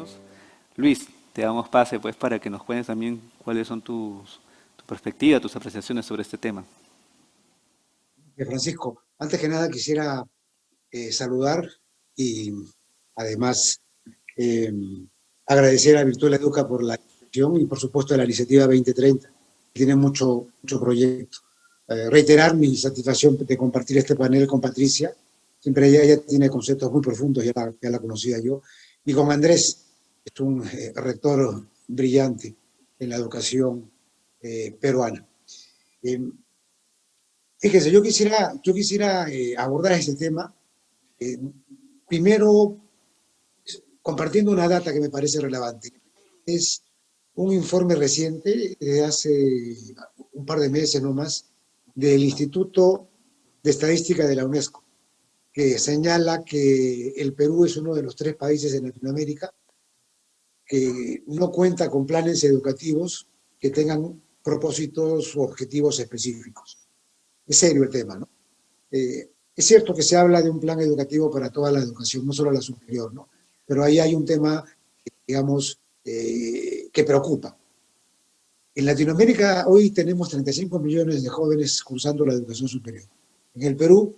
acompañarnos. Luis, te damos pase pues para que nos cuentes también cuáles son tu perspectiva, tus apreciaciones sobre este tema. Francisco, antes que nada quisiera saludar y además eh, agradecer a Virtual Educa por la invitación y por supuesto la iniciativa 2030, que tiene mucho proyecto. Reiterar mi satisfacción de compartir este panel con Patricia, siempre ella tiene conceptos muy profundos, ya la conocía yo, y con Andrés, que es un rector brillante en la educación peruana. Eh, Fíjese, yo quisiera abordar este tema eh, primero compartiendo una data que me parece relevante. Es un informe reciente de hace un par de meses nomás del Instituto de Estadística de la UNESCO, que señala que el Perú es uno de los 3 países en Latinoamérica que no cuenta con planes educativos que tengan propósitos u objetivos específicos. Es serio el tema, ¿no? Es cierto que se habla de un plan educativo para toda la educación, no solo la superior, ¿no? Pero ahí hay un tema, digamos, que preocupa. En Latinoamérica hoy tenemos 35 millones de jóvenes cursando la educación superior. En el Perú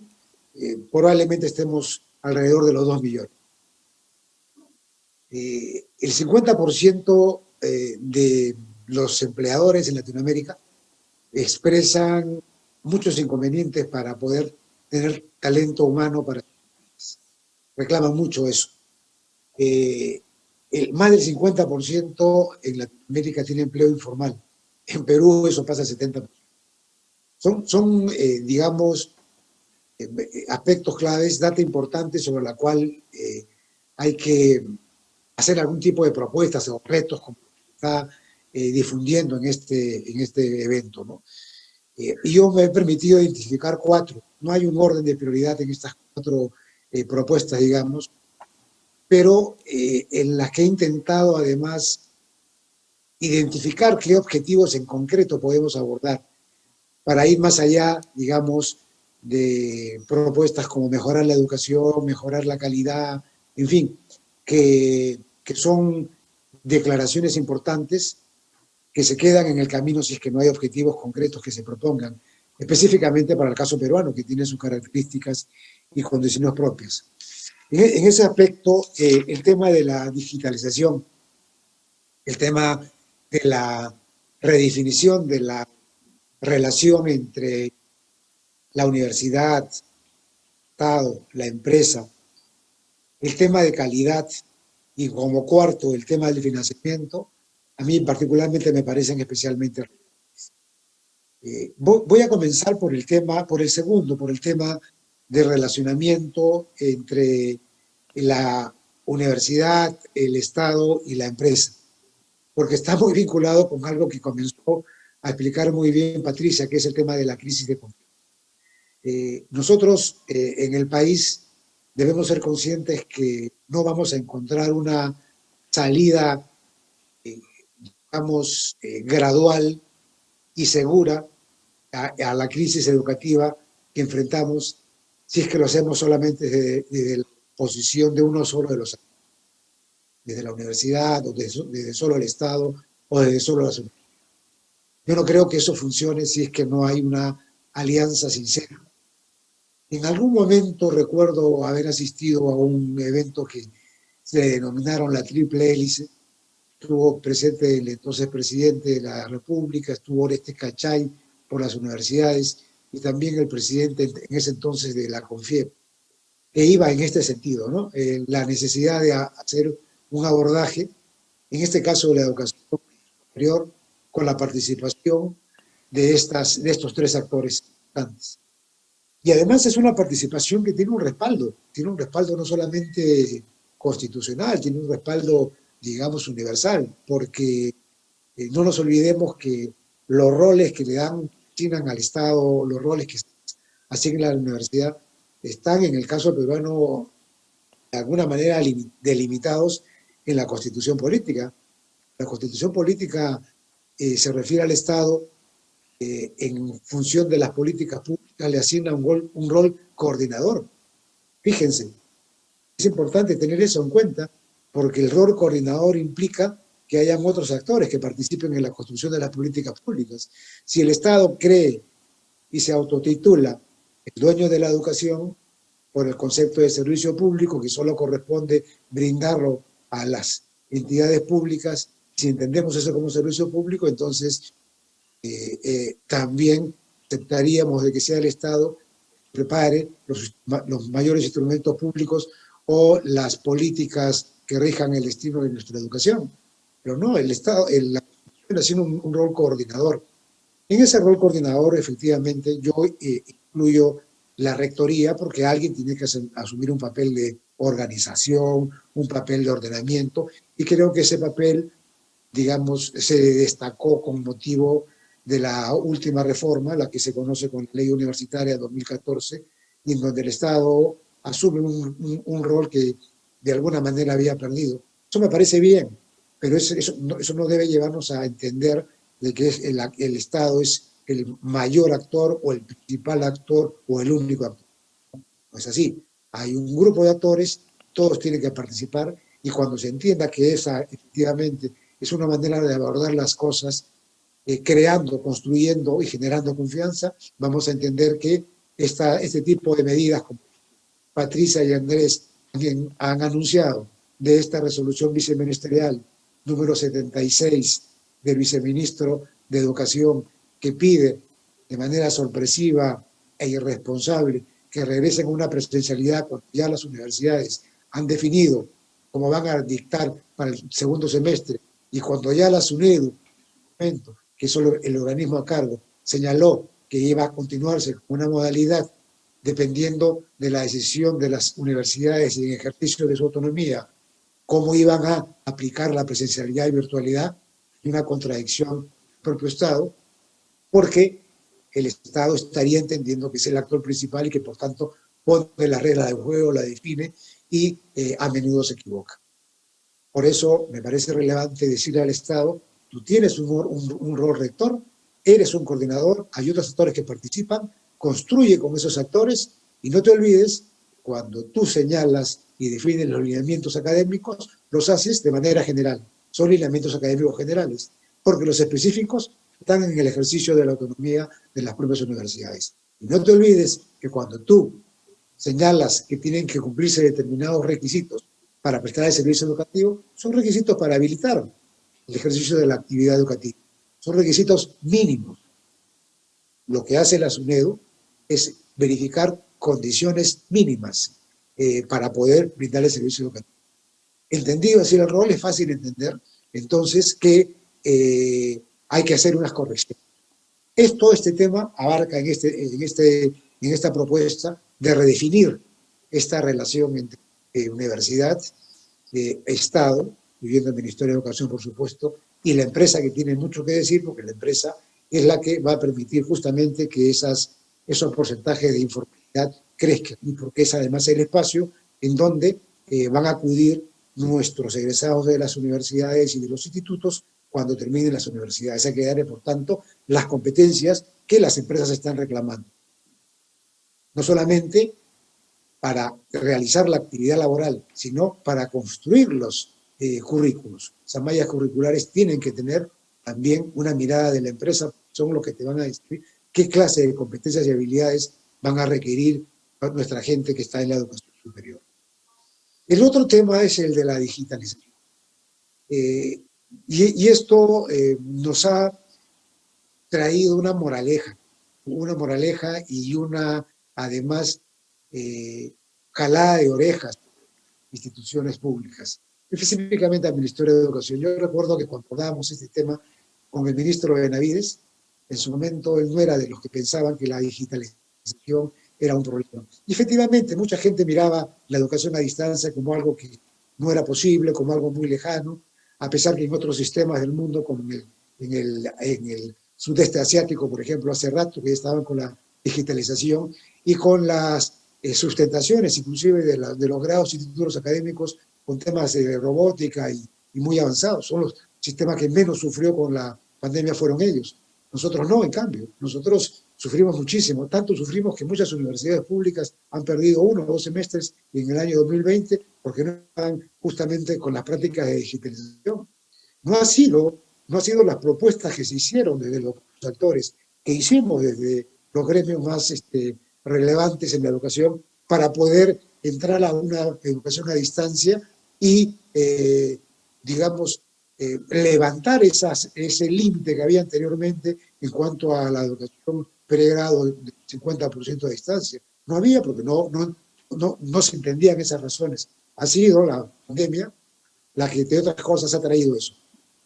probablemente estemos alrededor de los 2 millones. El 50% de los empleadores en Latinoamérica expresan muchos inconvenientes para poder tener talento humano para reclaman mucho eso. Más del 50% en Latinoamérica tiene empleo informal. En Perú eso pasa al 70%. Son digamos, aspectos claves, data importante sobre la cual hay que hacer algún tipo de propuestas o retos como está difundiendo en este evento, ¿no? Y yo me he permitido identificar 4. No hay un orden de prioridad en estas 4 propuestas, digamos, pero en las que he intentado además identificar qué objetivos en concreto podemos abordar para ir más allá, digamos, de propuestas como mejorar la educación, mejorar la calidad, en fin, que son declaraciones importantes que se quedan en el camino si es que no hay objetivos concretos que se propongan, específicamente para el caso peruano, que tiene sus características y condiciones propias. En ese aspecto, el tema de la digitalización, el tema de la redefinición de la relación entre la universidad, Estado, la empresa, el tema de calidad y como cuarto el tema del financiamiento, a mí particularmente me parecen especialmente voy a comenzar por el segundo, por el tema de relacionamiento entre la universidad, el Estado y la empresa, porque está muy vinculado con algo que comenzó a explicar muy bien Patricia, que es el tema de la crisis de confianza. Nosotros en el país debemos ser conscientes que no vamos a encontrar una salida, digamos, gradual y segura a la crisis educativa que enfrentamos si es que lo hacemos solamente desde la posición de uno solo de los, desde la universidad, o desde solo el Estado, o desde solo la sociedad. Yo no creo que eso funcione si es que no hay una alianza sincera. En algún momento recuerdo haber asistido a un evento que se denominaron la Triple Hélice. Estuvo presente el entonces presidente de la República, estuvo Orestes Cachay por las universidades y también el presidente en ese entonces de la CONFIEP, que iba en este sentido, ¿no? La necesidad de hacer un abordaje, en este caso de la educación superior, con la participación de estos 3 actores importantes. Y además es una participación que tiene un respaldo no solamente constitucional, tiene un respaldo, digamos, universal, porque no nos olvidemos que los roles que le asignan al Estado, los roles que asigna a la universidad, están en el caso peruano de alguna manera delimitados en la Constitución política. La Constitución política se refiere al Estado en función de las políticas públicas, le asigna un rol coordinador. Fíjense, es importante tener eso en cuenta porque el rol coordinador implica que hayan otros actores que participen en la construcción de las políticas públicas. Si el Estado cree y se autotitula el dueño de la educación por el concepto de servicio público, que solo corresponde brindarlo a las entidades públicas, si entendemos eso como servicio público, entonces también aceptaríamos de que sea el Estado que prepare los mayores instrumentos públicos o las políticas que rijan el destino de nuestra educación. Pero no, el Estado, la Constitución tiene un rol coordinador. En ese rol coordinador, efectivamente, yo incluyo la rectoría porque alguien tiene que asumir un papel de organización, un papel de ordenamiento, y creo que ese papel, digamos, se destacó con motivo de la última reforma, la que se conoce como la Ley Universitaria 2014, y en donde el Estado asume un rol que de alguna manera había perdido. Eso me parece bien, pero eso no debe llevarnos a entender de que el Estado es el mayor actor o el principal actor o el único actor. No es así. Hay un grupo de actores, todos tienen que participar, y cuando se entienda que esa efectivamente es una manera de abordar las cosas, creando, construyendo y generando confianza, vamos a entender que este tipo de medidas, como Patricia y Andrés también han anunciado, de esta resolución viceministerial número 76 del viceministro de Educación, que pide de manera sorpresiva e irresponsable que regresen a una presencialidad cuando ya las universidades han definido cómo van a dictar para el segundo semestre, y cuando ya la SUNEDU, que es el organismo a cargo, señaló que iba a continuarse con una modalidad dependiendo de la decisión de las universidades y en ejercicio de su autonomía, cómo iban a aplicar la presencialidad y virtualidad, y una contradicción del propio Estado, porque el Estado estaría entendiendo que es el actor principal y que por tanto pone la regla del juego, la define y a menudo se equivoca. Por eso me parece relevante decirle al Estado: tú tienes un rol rector, eres un coordinador, hay otros actores que participan, construye con esos actores, y no te olvides, cuando tú señalas y defines los lineamientos académicos, los haces de manera general. Son lineamientos académicos generales, porque los específicos están en el ejercicio de la autonomía de las propias universidades. Y no te olvides que cuando tú señalas que tienen que cumplirse determinados requisitos para prestar el servicio educativo, son requisitos para habilitar el ejercicio de la actividad educativa. Son requisitos mínimos. Lo que hace la SUNEDU es verificar condiciones mínimas para poder brindar el servicio educativo. Entendido así el rol, es fácil entender entonces que hay que hacer unas correcciones. Todo este tema abarca en esta propuesta de redefinir esta relación entre universidad, Estado, incluyendo el Ministerio de Educación, por supuesto, y la empresa, que tiene mucho que decir, porque la empresa es la que va a permitir justamente que esos porcentajes de informalidad crezcan, y porque es además el espacio en donde van a acudir nuestros egresados de las universidades y de los institutos cuando terminen las universidades. Hay que darle, por tanto, las competencias que las empresas están reclamando. No solamente para realizar la actividad laboral, sino para construir los currículos. Esas mallas curriculares tienen que tener también una mirada de la empresa, son los que te van a decir qué clase de competencias y habilidades van a requerir nuestra gente que está en la educación superior. El otro tema es el de la digitalización. Y esto nos ha traído una moraleja y además, calada de orejas instituciones públicas, específicamente al Ministerio de Educación. Yo recuerdo que cuando abordábamos este tema con el ministro Benavides, en su momento él no era de los que pensaban que la digitalización era un problema. Y efectivamente, mucha gente miraba la educación a distancia como algo que no era posible, como algo muy lejano, a pesar que en otros sistemas del mundo, como en el sudeste asiático, por ejemplo, hace rato que estaban con la digitalización y con las sustentaciones, inclusive de los grados y títulos académicos, con temas de robótica y muy avanzados. Son los sistemas que menos sufrió con la pandemia, fueron ellos. Nosotros no, en cambio. Nosotros sufrimos muchísimo, tanto sufrimos que muchas universidades públicas han perdido 1 o 2 semestres en el año 2020 porque no están justamente con las prácticas de digitalización. No ha sido las propuestas que se hicieron desde los actores, que hicimos desde los gremios más relevantes en la educación para poder entrar a una educación a distancia y, digamos, levantar ese límite que había anteriormente en cuanto a la educación pregrado del 50% de distancia. No había porque no se entendían esas razones. Ha sido la pandemia la que, de otras cosas, ha traído eso.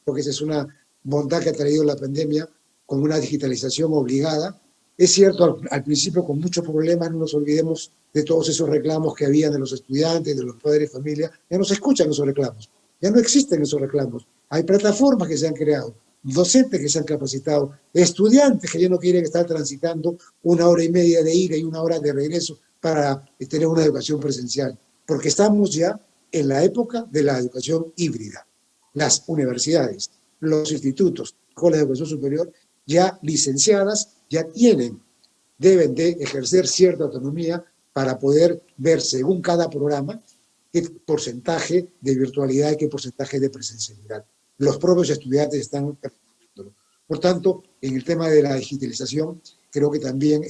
Porque esa es una bondad que ha traído la pandemia con una digitalización obligada. Es cierto, al principio con muchos problemas, no nos olvidemos de todos esos reclamos que había de los estudiantes, de los padres de familia. Ya no se escuchan esos reclamos, ya no existen esos reclamos. Hay plataformas que se han creado, docentes que se han capacitado, estudiantes que ya no quieren estar transitando 1 hora y media de ida y 1 hora de regreso para tener una educación presencial, porque estamos ya en la época de la educación híbrida. Las universidades, los institutos, escuelas de educación superior, ya licenciadas, ya deben de ejercer cierta autonomía para poder ver según cada programa qué porcentaje de virtualidad y qué porcentaje de presencialidad. Los propios estudiantes están permitiéndolo. Por tanto, en el tema de la digitalización, creo que también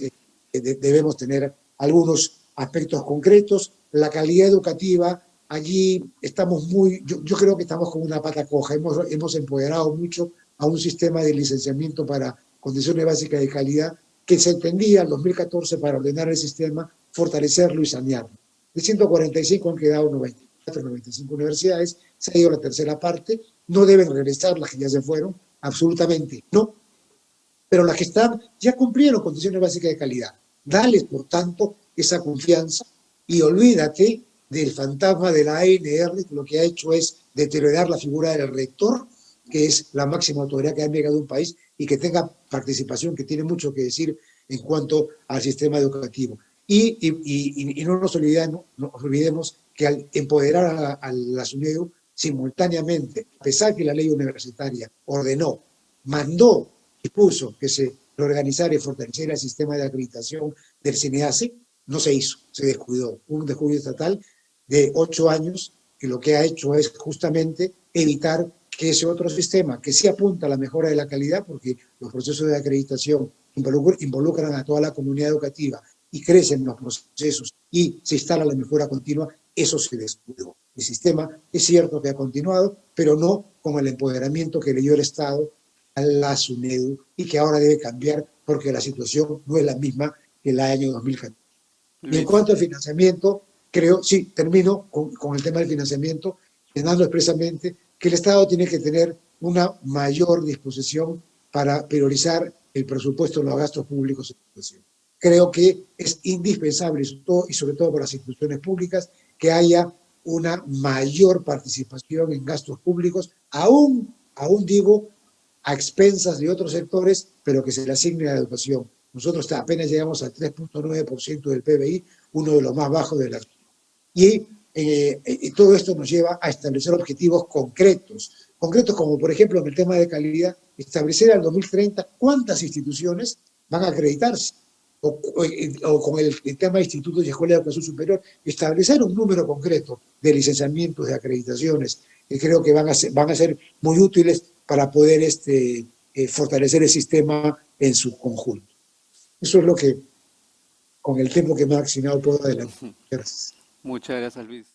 debemos tener algunos aspectos concretos. La calidad educativa, allí estamos yo creo que estamos con una pata coja. Hemos empoderado mucho a un sistema de licenciamiento para condiciones básicas de calidad que se entendía en 2014 para ordenar el sistema, fortalecerlo y sanearlo. De 145 han quedado 94, 95 universidades, se ha ido la tercera parte, no deben regresar las que ya se fueron, absolutamente no, pero las que están ya cumplieron condiciones básicas de calidad. Dales, por tanto, esa confianza y olvídate del fantasma de la ANR, que lo que ha hecho es deteriorar la figura del rector, que es la máxima autoridad académica de un país y que tenga participación, que tiene mucho que decir en cuanto al sistema educativo. Y no nos olvidemos que al empoderar a la SUNEDU, simultáneamente, a pesar que la ley universitaria ordenó, mandó y puso que se reorganizara y fortaleciera el sistema de acreditación del CNEACE, no se hizo, se descuidó. Un descuido estatal de 8 años que lo que ha hecho es justamente evitar que ese otro sistema, que sí apunta a la mejora de la calidad, porque los procesos de acreditación involucran a toda la comunidad educativa y crecen los procesos y se instala la mejora continua, eso se descuidó. El sistema es cierto que ha continuado, pero no con el empoderamiento que le dio el Estado a la SUNEDU y que ahora debe cambiar porque la situación no es la misma que el año 2014. Y en cuanto al financiamiento, termino con el tema del financiamiento, mencionando expresamente que el Estado tiene que tener una mayor disposición para priorizar el presupuesto de los gastos públicos en educación. Creo que es indispensable, y sobre todo para las instituciones públicas, que haya una mayor participación en gastos públicos, aún digo, a expensas de otros sectores, pero que se le asigne a la educación. Nosotros apenas llegamos al 3.9% del PBI, uno de los más bajos de la región. Y todo esto nos lleva a establecer objetivos concretos como por ejemplo en el tema de calidad, establecer al 2030 cuántas instituciones van a acreditarse, o con el tema de institutos y escuelas de educación superior, establecer un número concreto de licenciamientos, de acreditaciones, que creo que van a ser muy útiles para poder fortalecer el sistema en su conjunto. Eso es lo que, con el tiempo que me ha asignado, puedo adelantar. Gracias. Muchas gracias, Luis.